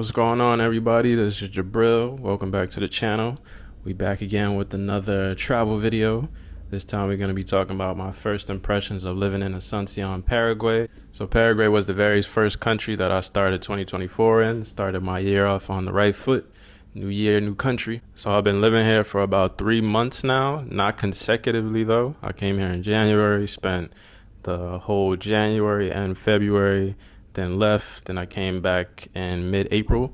What's going on, everybody? This is Jabril. Welcome back to the channel. We back again with another travel video. This time we're going to be talking about my first impressions of living in Asuncion, Paraguay. So Paraguay was the very first country that I started 2024 in. Started my year off on the right foot. New year, new country. So I've been living here for about 3 months now. Not consecutively though. I came here in January, spent the whole January and February, then left. Then I came back in mid-April,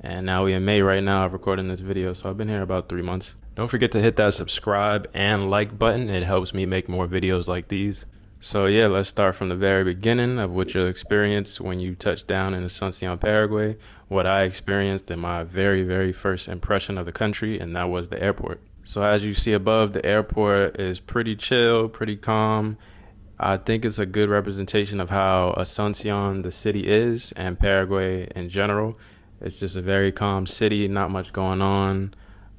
and now we're in May right now. I'm recording this video, so I've been here about 3 months. Don't forget to hit that subscribe and like button. It helps me make more videos like these. So yeah, let's start from the very beginning of what you'll experience when you touch down in Asuncion, Paraguay. What I experienced in my very first impression of the country, and that was the airport. So as you see above, the airport is pretty chill, pretty calm. I think it's a good representation of how Asuncion, the city, is, and Paraguay in general. It's just a very calm city, not much going on,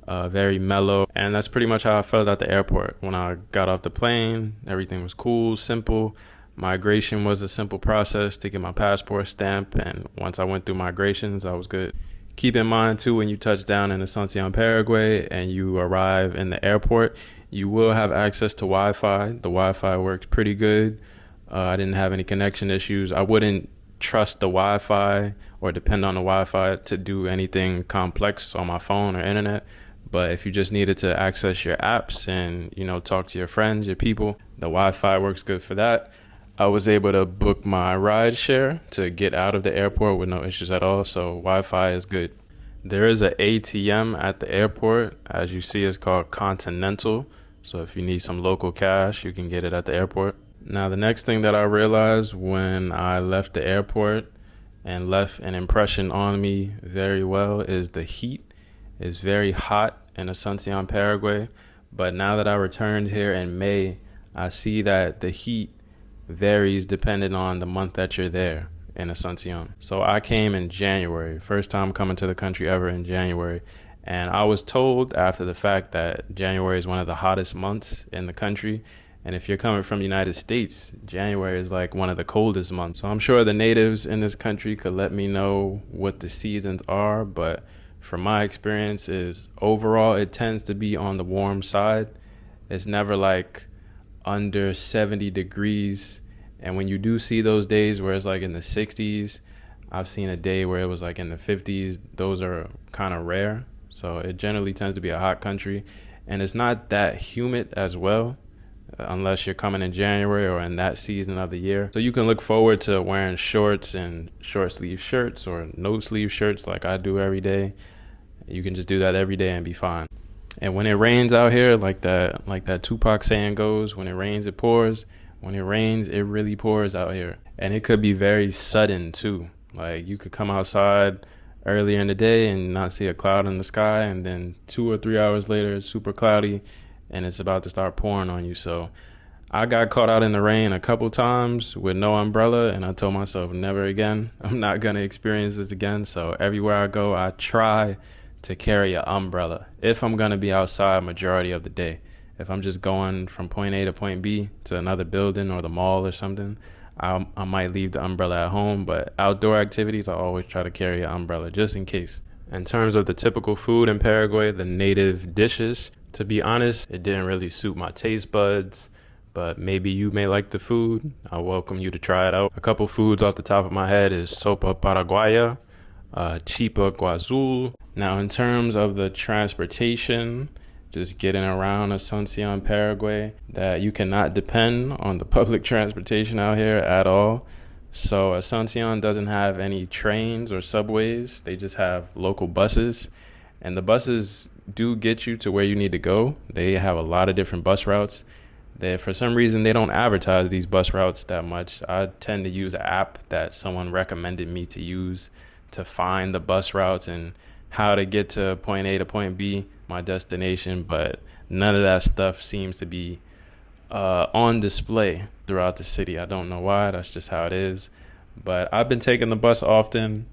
very mellow. And that's pretty much how I felt at the airport. When I got off the plane, everything was cool, simple. Migration was a simple process to get my passport stamp, and once I went through migrations, I was good. Keep in mind too, when you touch down in Asuncion, Paraguay, and you arrive in the airport, you will have access to Wi-Fi. The Wi-Fi works pretty good. I didn't have any connection issues. I wouldn't trust the Wi-Fi or depend on the Wi-Fi to do anything complex on my phone or internet. But if you just needed to access your apps and, talk to your friends, your people, the Wi-Fi works good for that. I was able to book my ride share to get out of the airport with no issues at all. So Wi-Fi is good. There is an ATM at the airport. As you see, it's called Continental. So if you need some local cash, you can get it at the airport. Now, the next thing that I realized when I left the airport and left an impression on me very well is the heat. It's very hot in Asuncion, Paraguay. But now that I returned here in May, I see that the heat varies depending on the month that you're there in Asuncion. So I came in January, first time coming to the country ever in January. And I was told after the fact that January is one of the hottest months in the country. And if you're coming from the United States, January is like one of the coldest months. So I'm sure the natives in this country could let me know what the seasons are. But from my experience is overall, it tends to be on the warm side. It's never like under 70 degrees. And when you do see those days where it's like in the 60s, I've seen a day where it was like in the 50s. Those are kind of rare. So it generally tends to be a hot country, and it's not that humid as well, unless you're coming in January or in that season of the year. So you can look forward to wearing shorts and short sleeve shirts or no sleeve shirts like I do every day. You can just do that every day and be fine. And when it rains out here, like that Tupac saying goes, when it rains, it pours. When it rains, it really pours out here. And it could be very sudden too. Like you could come outside earlier in the day and not see a cloud in the sky, and then 2 or 3 hours later it's super cloudy and it's about to start pouring on you. So I got caught out in the rain a couple times with no umbrella, and I told myself never again. I'm not going to experience this again. So everywhere I go, I try to carry an umbrella if I'm going to be outside majority of the day. If I'm just going from point A to point B to another building or the mall or something, I might leave the umbrella at home, but outdoor activities, I always try to carry an umbrella just in case. In terms of the typical food in Paraguay, the native dishes, to be honest, it didn't really suit my taste buds, but maybe you may like the food. I welcome you to try it out. A couple foods off the top of my head is sopa paraguaya, chipa guazul. Now, in terms of the transportation, just getting around Asuncion, Paraguay, that you cannot depend on the public transportation out here at all. So Asuncion doesn't have any trains or subways. They just have local buses, and the buses do get you to where you need to go. They have a lot of different bus routes. For some reason, they don't advertise these bus routes that much. I tend to use an app that someone recommended me to use to find the bus routes and how to get to point A to point B, my destination, but none of that stuff seems to be on display throughout the city. I don't know why. That's just how it is. But I've been taking the bus often.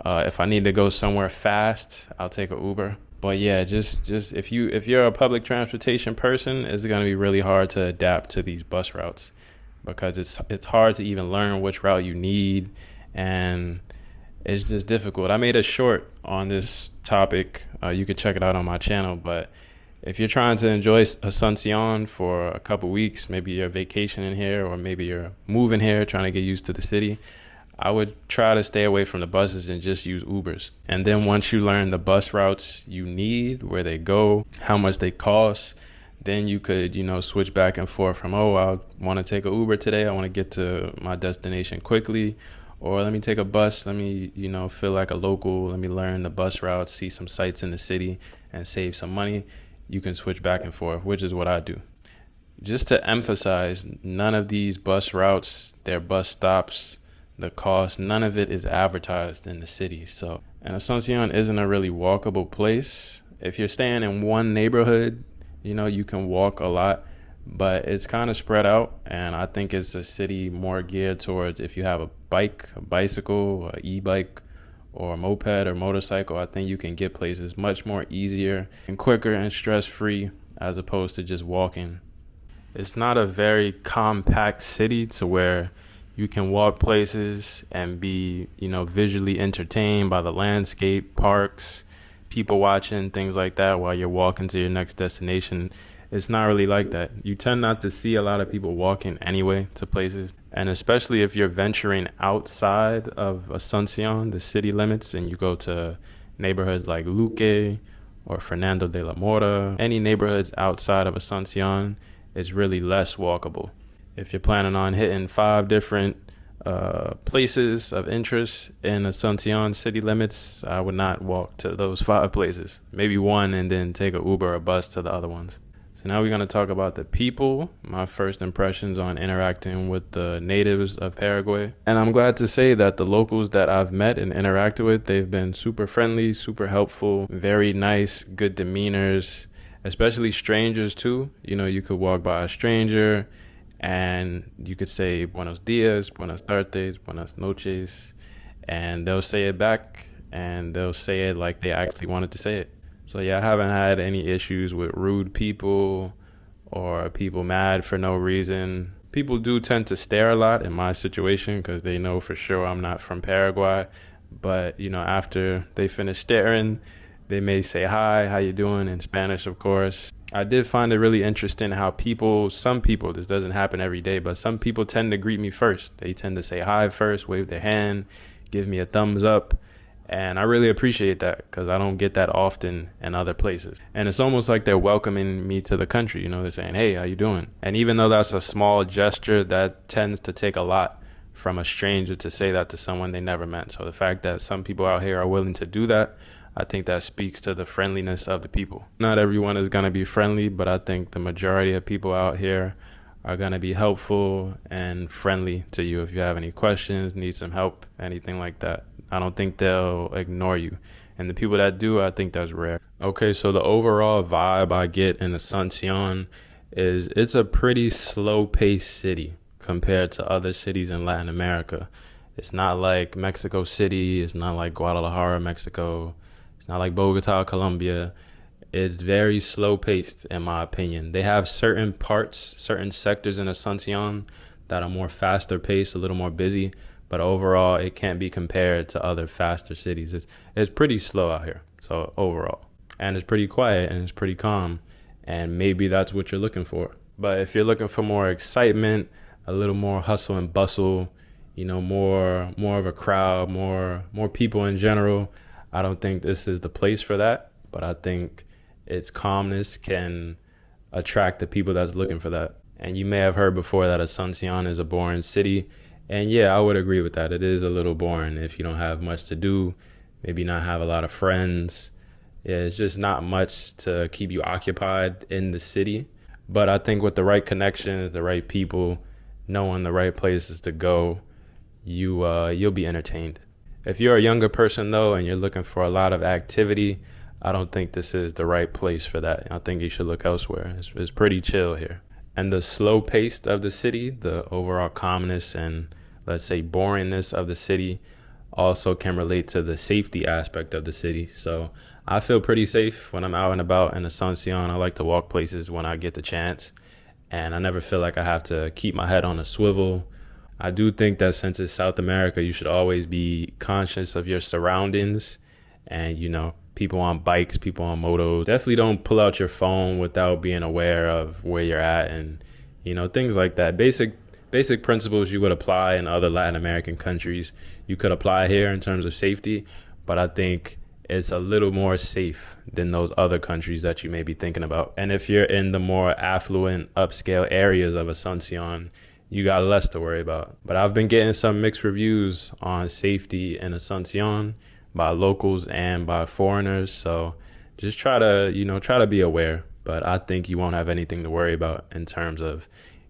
If I need to go somewhere fast, I'll take an Uber. But yeah, just if you're a public transportation person, it's gonna be really hard to adapt to these bus routes because it's hard to even learn which route you need, and it's just difficult. I made a short on this topic. You could check it out on my channel. But if you're trying to enjoy Asuncion for a couple weeks, maybe you're vacationing here or maybe you're moving here trying to get used to the city, I would try to stay away from the buses and just use Ubers. And then once you learn the bus routes you need, where they go, how much they cost, then you could, switch back and forth from, oh, I want to take an Uber today. I want to get to my destination quickly. Or let me take a bus. Let me, feel like a local. Let me learn the bus routes, see some sights in the city and save some money. You can switch back and forth, which is what I do. Just to emphasize, none of these bus routes, their bus stops, the cost, none of it is advertised in the city. So, and Asuncion isn't a really walkable place. If you're staying in one neighborhood, you can walk a lot, but it's kind of spread out. And I think it's a city more geared towards if you have a bike, a bicycle, an e-bike, or a moped or motorcycle, I think you can get places much more easier and quicker and stress-free as opposed to just walking. It's not a very compact city to where you can walk places and be, visually entertained by the landscape, parks, people watching, things like that while you're walking to your next destination. It's not really like that. You tend not to see a lot of people walking anyway to places. And especially if you're venturing outside of Asuncion, the city limits, and you go to neighborhoods like Luque or Fernando de la Mora, any neighborhoods outside of Asuncion is really less walkable. If you're planning on hitting 5 different places of interest in Asuncion city limits, I would not walk to those 5 places. Maybe one and then take an Uber or bus to the other ones. So now we're going to talk about the people, my first impressions on interacting with the natives of Paraguay. And I'm glad to say that the locals that I've met and interacted with, they've been super friendly, super helpful, very nice, good demeanors, especially strangers too. You could walk by a stranger and you could say buenos dias, buenas tardes, buenas noches, and they'll say it back and they'll say it like they actually wanted to say it. So yeah, I haven't had any issues with rude people or people mad for no reason. People do tend to stare a lot in my situation because they know for sure I'm not from Paraguay. But, after they finish staring, they may say, hi, how you doing, in Spanish, of course. I did find it really interesting how some people, this doesn't happen every day, but some people tend to greet me first. They tend to say hi first, wave their hand, give me a thumbs up. And I really appreciate that because I don't get that often in other places. And it's almost like they're welcoming me to the country. They're saying, hey, how you doing? And even though that's a small gesture, that tends to take a lot from a stranger to say that to someone they never met. So the fact that some people out here are willing to do that, I think that speaks to the friendliness of the people. Not everyone is going to be friendly, but I think the majority of people out here are going to be helpful and friendly to you. If you have any questions, need some help, anything like that, I don't think they'll ignore you. And the people that do, I think that's rare. Okay, so the overall vibe I get in Asuncion is it's a pretty slow-paced city compared to other cities in Latin America. It's not like Mexico City. It's not like Guadalajara, Mexico. It's not like Bogota, Colombia. It's very slow-paced, in my opinion. They have certain parts, certain sectors in Asuncion that are more faster-paced, a little more busy. But overall, it can't be compared to other faster cities. It's pretty slow out here, so overall. And it's pretty quiet and it's pretty calm. And maybe that's what you're looking for. But if you're looking for more excitement, a little more hustle and bustle, more of a crowd, more people in general, I don't think this is the place for that. But I think its calmness can attract the people that's looking for that. And you may have heard before that Asuncion is a boring city. And yeah, I would agree with that. It is a little boring if you don't have much to do, maybe not have a lot of friends. Yeah, it's just not much to keep you occupied in the city. But I think with the right connections, the right people, knowing the right places to go, you'll be entertained. If you're a younger person though, and you're looking for a lot of activity, I don't think this is the right place for that. I think you should look elsewhere. It's pretty chill here. And the slow pace of the city, the overall calmness and let's say boringness of the city also can relate to the safety aspect of the city. So I feel pretty safe when I'm out and about in Asuncion. I like to walk places when I get the chance. And I never feel like I have to keep my head on a swivel. I do think that since it's South America, you should always be conscious of your surroundings and, people on bikes, people on motos. Definitely don't pull out your phone without being aware of where you're at and, things like that. Basic principles you would apply in other Latin American countries, you could apply here in terms of safety, but I think it's a little more safe than those other countries that you may be thinking about. And if you're in the more affluent, upscale areas of Asuncion, you got less to worry about. But I've been getting some mixed reviews on safety in Asuncion by locals and by foreigners. So just try to be aware. But I think you won't have anything to worry about in terms of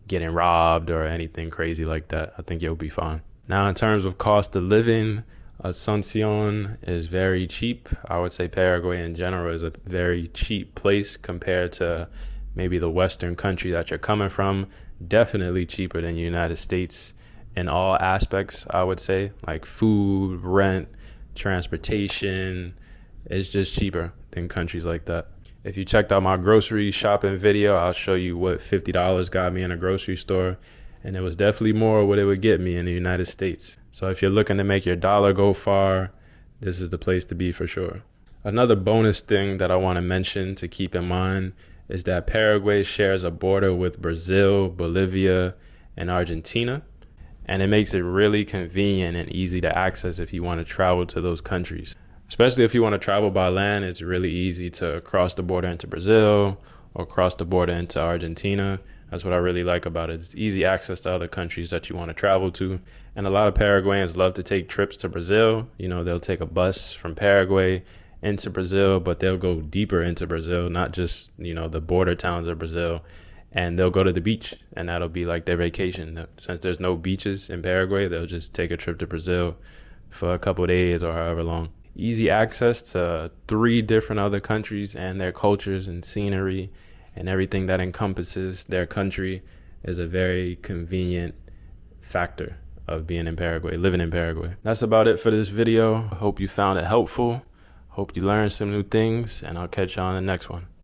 getting robbed or anything crazy like that. I think you'll be fine. Now, in terms of cost of living, Asuncion is very cheap. I would say Paraguay in general is a very cheap place compared to maybe the Western country that you're coming from. Definitely cheaper than the United States in all aspects, I would say, like food, rent, transportation. It's just cheaper than countries like that. If you checked out my grocery shopping video, I'll show you what $50 got me in a grocery store. And it was definitely more what it would get me in the United States. So if you're looking to make your dollar go far, this is the place to be for sure. Another bonus thing that I want to mention to keep in mind is that Paraguay shares a border with Brazil, Bolivia, and Argentina. And it makes it really convenient and easy to access if you want to travel to those countries. Especially if you want to travel by land, it's really easy to cross the border into Brazil or cross the border into Argentina. That's what I really like about it. It's easy access to other countries that you want to travel to. And a lot of Paraguayans love to take trips to Brazil. They'll take a bus from Paraguay into Brazil, but they'll go deeper into Brazil, not just, the border towns of Brazil. And they'll go to the beach, and that'll be like their vacation. Since there's no beaches in Paraguay, they'll just take a trip to Brazil for a couple of days or however long. Easy access to 3 different other countries and their cultures and scenery and everything that encompasses their country is a very convenient factor of being in Paraguay, living in Paraguay. That's about it for this video. I hope you found it helpful. Hope you learned some new things, and I'll catch you on the next one.